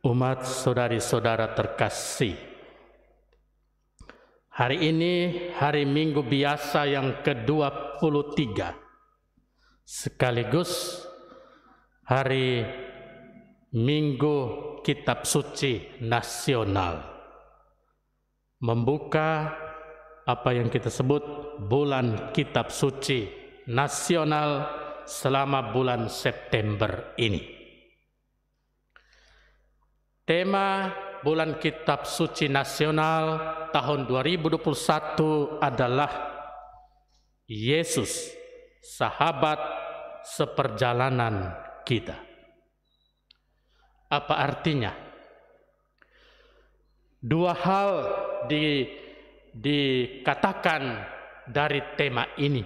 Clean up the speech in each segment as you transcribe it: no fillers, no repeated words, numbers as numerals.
Umat saudari-saudara terkasih, hari ini hari Minggu biasa yang ke-23, sekaligus hari Minggu Kitab Suci Nasional, membuka apa yang kita sebut bulan Kitab Suci Nasional selama bulan September ini. Tema bulan Kitab Suci Nasional tahun 2021 adalah Yesus, sahabat seperjalanan kita. Apa artinya? Dua hal dikatakan dari tema ini,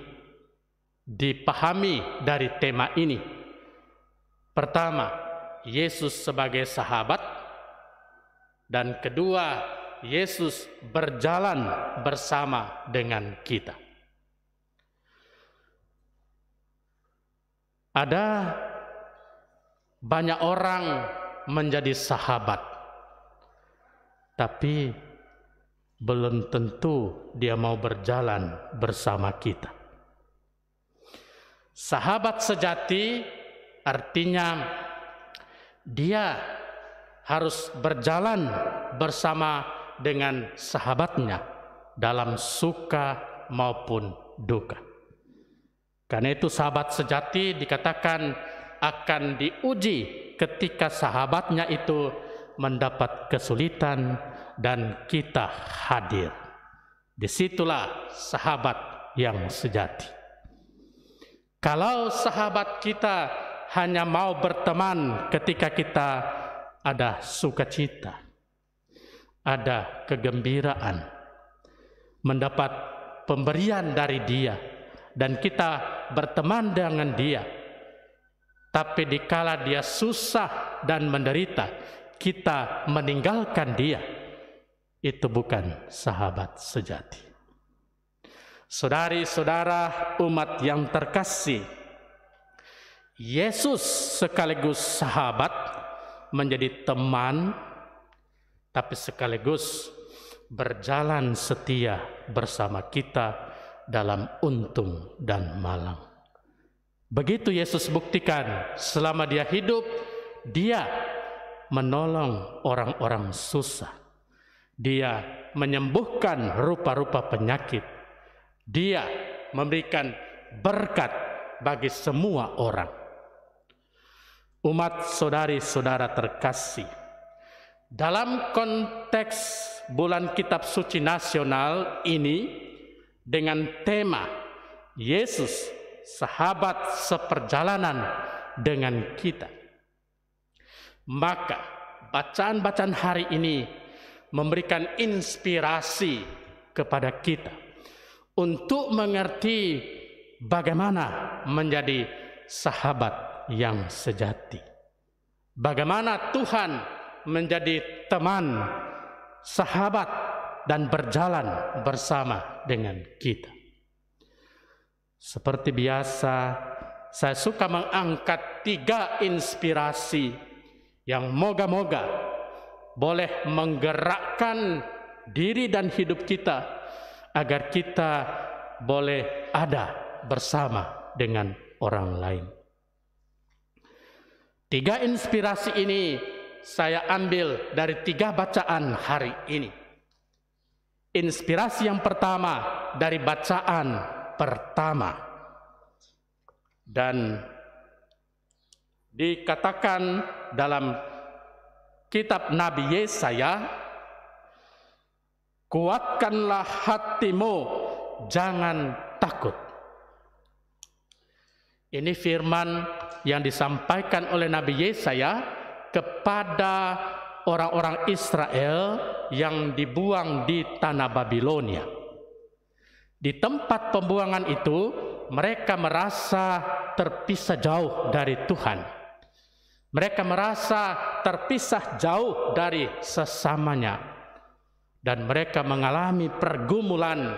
dipahami dari tema ini. Pertama, Yesus sebagai sahabat. Dan kedua, Yesus berjalan bersama dengan kita. Ada banyak orang menjadi sahabat, tapi belum tentu dia mau berjalan bersama kita. Sahabat sejati artinya dia harus berjalan bersama dengan sahabatnya dalam suka maupun duka. Karena itu sahabat sejati dikatakan akan diuji ketika sahabatnya itu mendapat kesulitan dan kita hadir. Disitulah sahabat yang sejati. Kalau sahabat kita hanya mau berteman ketika kita ada sukacita, ada kegembiraan, mendapat pemberian dari dia, dan kita berteman dengan dia. Tapi dikala dia susah dan menderita, kita meninggalkan dia. Itu bukan sahabat sejati. Saudari-saudara umat yang terkasih, Yesus sekaligus sahabat, menjadi teman, tapi sekaligus berjalan setia bersama kita dalam untung dan malang. Begitu Yesus buktikan selama dia hidup, dia menolong orang-orang susah. Dia menyembuhkan rupa-rupa penyakit. Dia memberikan berkat bagi semua orang. Umat saudari-saudara terkasih, dalam konteks bulan Kitab Suci Nasional ini dengan tema Yesus, sahabat seperjalanan dengan kita, maka bacaan-bacaan hari ini memberikan inspirasi kepada kita untuk mengerti bagaimana menjadi sahabat yang sejati. Bagaimana Tuhan menjadi teman, sahabat, dan berjalan bersama dengan kita. Seperti biasa, saya suka mengangkat 3 inspirasi yang moga-moga boleh menggerakkan diri dan hidup kita agar kita boleh ada bersama dengan orang lain. 3 inspirasi ini saya ambil dari 3 bacaan hari ini. Inspirasi yang pertama dari bacaan pertama. Dan dikatakan dalam kitab Nabi Yesaya, kuatkanlah hatimu, jangan takut. Ini firman yang disampaikan oleh Nabi Yesaya kepada orang-orang Israel yang dibuang di tanah Babilonia. Di tempat pembuangan itu, mereka merasa terpisah jauh dari Tuhan. Mereka merasa terpisah jauh dari sesamanya. Dan mereka mengalami pergumulan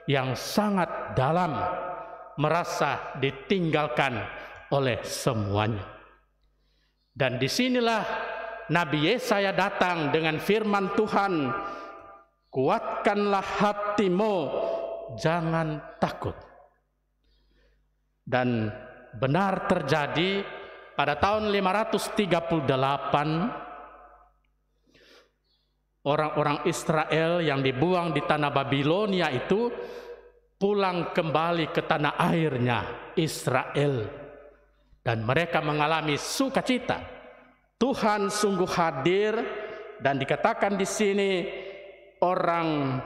yang sangat dalam, merasa ditinggalkan oleh semuanya. Dan disinilah Nabi Yesaya datang dengan firman Tuhan, kuatkanlah hatimu, jangan takut. Dan benar terjadi pada tahun 538, orang-orang Israel yang dibuang di tanah Babilonia itu pulang kembali ke tanah airnya Israel, dan mereka mengalami sukacita. Tuhan sungguh hadir, dan dikatakan di sini orang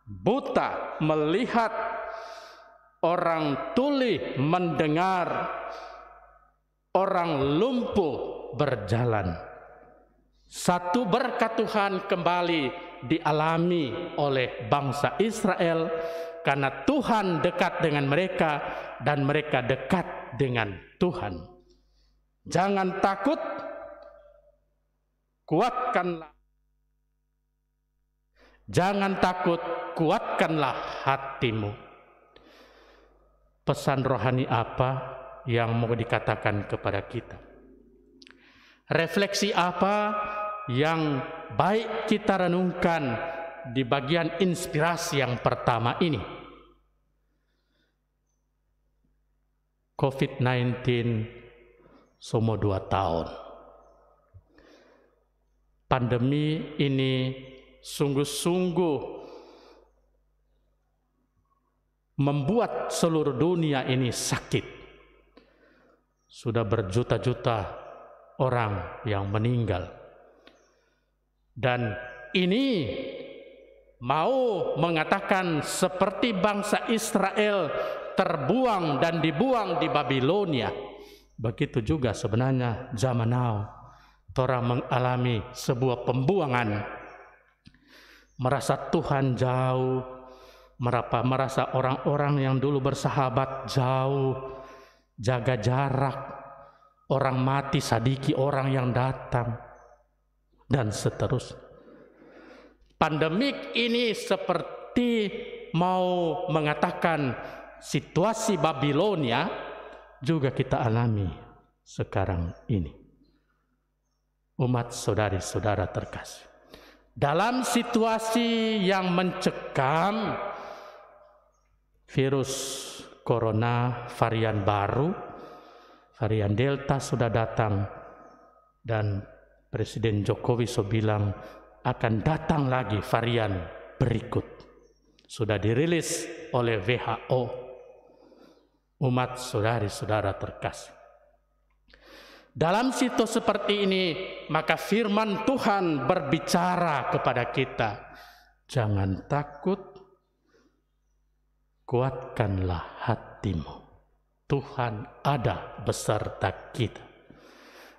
buta melihat, orang tuli mendengar, orang lumpuh berjalan. Satu berkat Tuhan kembali dialami oleh bangsa Israel karena Tuhan dekat dengan mereka dan mereka dekat dengan Tuhan. Jangan takut, kuatkanlah. Jangan takut, kuatkanlah hatimu. Pesan rohani apa yang mau dikatakan kepada kita? Refleksi apa yang baik kita renungkan di bagian inspirasi yang pertama ini? COVID-19 semua 2 tahun. Pandemi ini sungguh-sungguh membuat seluruh dunia ini sakit. Sudah berjuta-juta orang yang meninggal. Dan ini mau mengatakan seperti bangsa Israel terbuang dan dibuang di Babilonia, begitu juga sebenarnya zaman now orang mengalami sebuah pembuangan, merasa Tuhan jauh, merasa orang-orang yang dulu bersahabat jauh, jaga jarak, orang mati sadiki orang yang datang, dan seterusnya. Pandemik ini seperti mau mengatakan situasi Babilonia juga kita alami sekarang ini. Umat saudari-saudara terkasih, dalam situasi yang mencekam, virus corona varian baru, varian Delta sudah datang, dan Presiden Jokowi sudah bilang akan datang lagi varian berikut. Sudah dirilis oleh WHO. Umat saudari-saudara terkasih, dalam situasi seperti ini, maka firman Tuhan berbicara kepada kita, jangan takut, kuatkanlah hatimu. Tuhan ada beserta kita.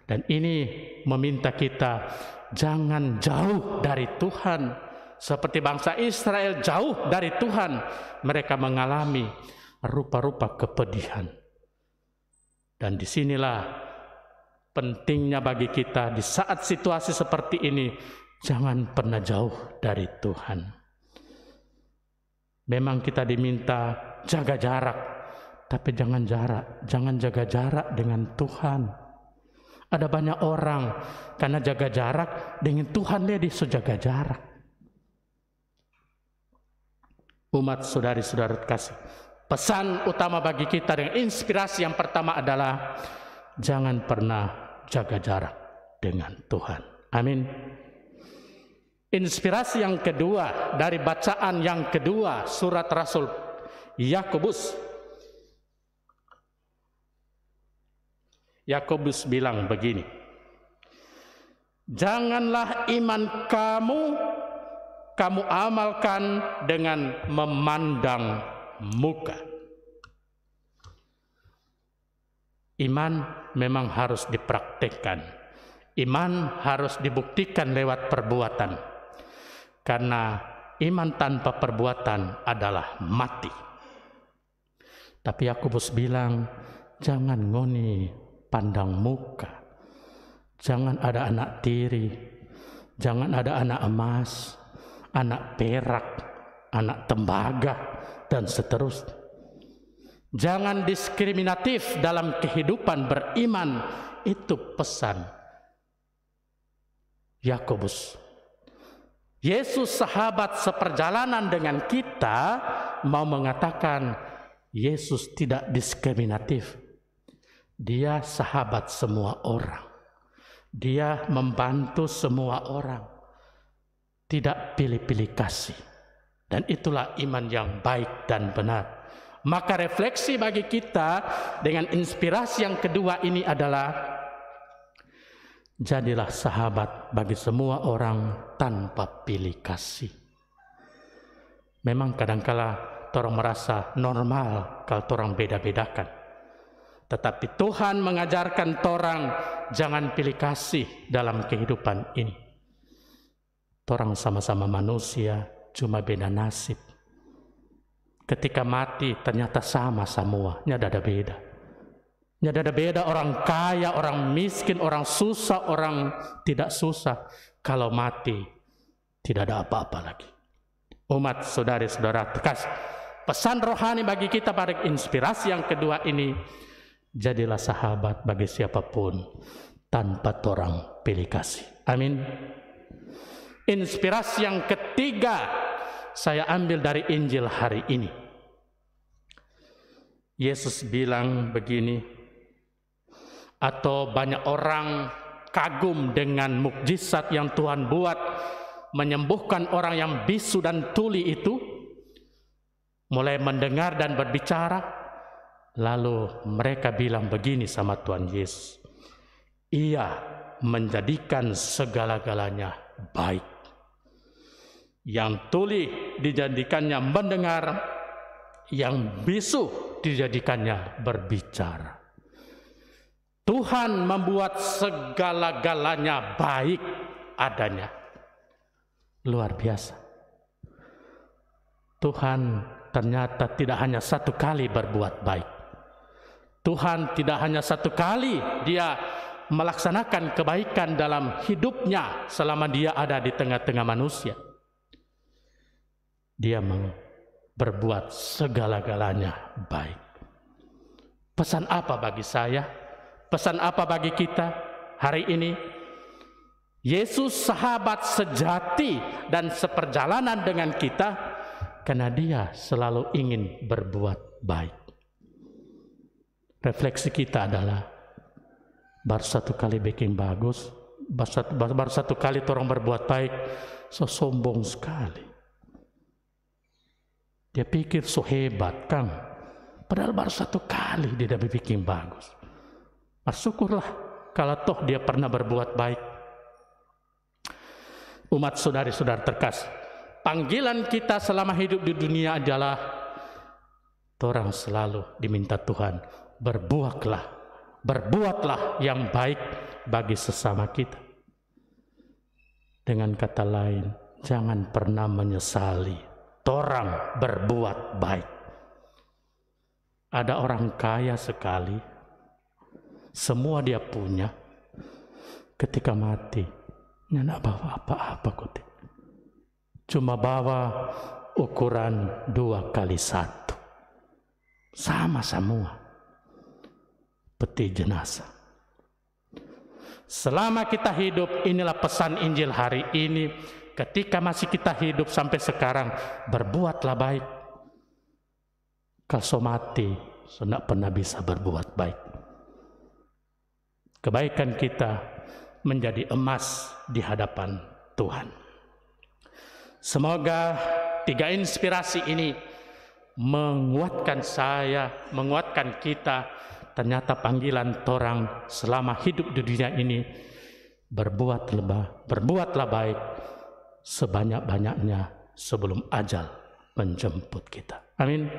Dan ini meminta kita jangan jauh dari Tuhan. Seperti bangsa Israel jauh dari Tuhan, mereka mengalami rupa-rupa kepedihan. Dan disinilah pentingnya bagi kita di saat situasi seperti ini, jangan pernah jauh dari Tuhan. Memang kita diminta jaga jarak, tapi jangan jaga jarak dengan Tuhan. Ada banyak orang karena jaga jarak dengan Tuhan dia jaga jarak. Umat saudari-saudara kasih, pesan utama bagi kita dengan inspirasi yang pertama adalah jangan pernah jaga jarak dengan Tuhan. Amin. Inspirasi yang kedua dari bacaan yang kedua, surat Rasul Yakobus. Yakobus bilang begini, janganlah iman kamu amalkan dengan memandang muka. Iman memang harus dipraktekkan. Iman harus dibuktikan lewat perbuatan. Karena iman tanpa perbuatan adalah mati. Tapi Yakobus bilang, jangan ngoni pandang muka. Jangan ada anak tiri. Jangan ada anak emas, anak perak, anak tembaga, dan seterusnya. Jangan diskriminatif dalam kehidupan beriman. Itu pesan Yakobus. Yesus sahabat seperjalanan dengan kita mau mengatakan Yesus tidak diskriminatif. Dia sahabat semua orang. Dia membantu semua orang. Tidak pilih-pilih kasih. Dan itulah iman yang baik dan benar. Maka refleksi bagi kita dengan inspirasi yang kedua ini adalah jadilah sahabat bagi semua orang tanpa pilih kasih. Memang kadangkala orang merasa normal kalau orang beda-bedakan. Tetapi Tuhan mengajarkan orang jangan pilih kasih dalam kehidupan ini. Orang sama-sama manusia, cuma beda nasib. Ketika mati ternyata sama semua, tidak ada beda. Tidak ada beda orang kaya, orang miskin, orang susah, orang tidak susah. Kalau mati tidak ada apa-apa lagi. Umat saudara-saudara terkasih, pesan rohani bagi kita pada inspirasi yang kedua ini, jadilah sahabat bagi siapapun tanpa orang pilih kasih. Amin. Inspirasi yang ketiga saya ambil dari Injil hari ini. Yesus bilang begini, atau banyak orang kagum dengan mukjizat yang Tuhan buat, menyembuhkan orang yang bisu dan tuli itu, mulai mendengar dan berbicara, lalu mereka bilang begini sama Tuhan Yesus, Ia menjadikan segala-galanya baik. Yang tuli dijadikannya mendengar, yang bisu dijadikannya berbicara. Tuhan membuat segala-galanya baik adanya. Luar biasa. Tuhan ternyata tidak hanya satu kali berbuat baik. Tuhan tidak hanya satu kali dia melaksanakan kebaikan dalam hidupnya selama dia ada di tengah-tengah manusia. Dia berbuat segala-galanya baik. Pesan apa bagi saya? Pesan apa bagi kita hari ini? Yesus sahabat sejati dan seperjalanan dengan kita karena dia selalu ingin berbuat baik. Refleksi kita adalah baru satu kali bikin bagus, baru satu kali orang berbuat baik, so sombong sekali. Dia pikir so hebat, Kang. Padahal baru satu kali dia bikin bagus. Syukurlah kalau toh dia pernah berbuat baik. Umat saudari-saudara terkasih, panggilan kita selama hidup di dunia adalah orang selalu diminta Tuhan, berbuatlah yang baik bagi sesama kita. Dengan kata lain, jangan pernah menyesali orang berbuat baik. Ada orang kaya sekali, semua dia punya, ketika mati tidak bawa apa-apa kok. Cuma bawa ukuran 2x1, sama semua, peti jenazah. Selama kita hidup, inilah pesan Injil hari ini. Ketika masih kita hidup sampai sekarang, berbuatlah baik. Kalau mati, tidak pernah bisa berbuat baik. Kebaikan kita menjadi emas di hadapan Tuhan. Semoga 3 inspirasi ini menguatkan saya, menguatkan kita. Ternyata panggilan orang selama hidup di dunia ini, berbuatlah baik sebanyak-banyaknya sebelum ajal menjemput kita. Amin.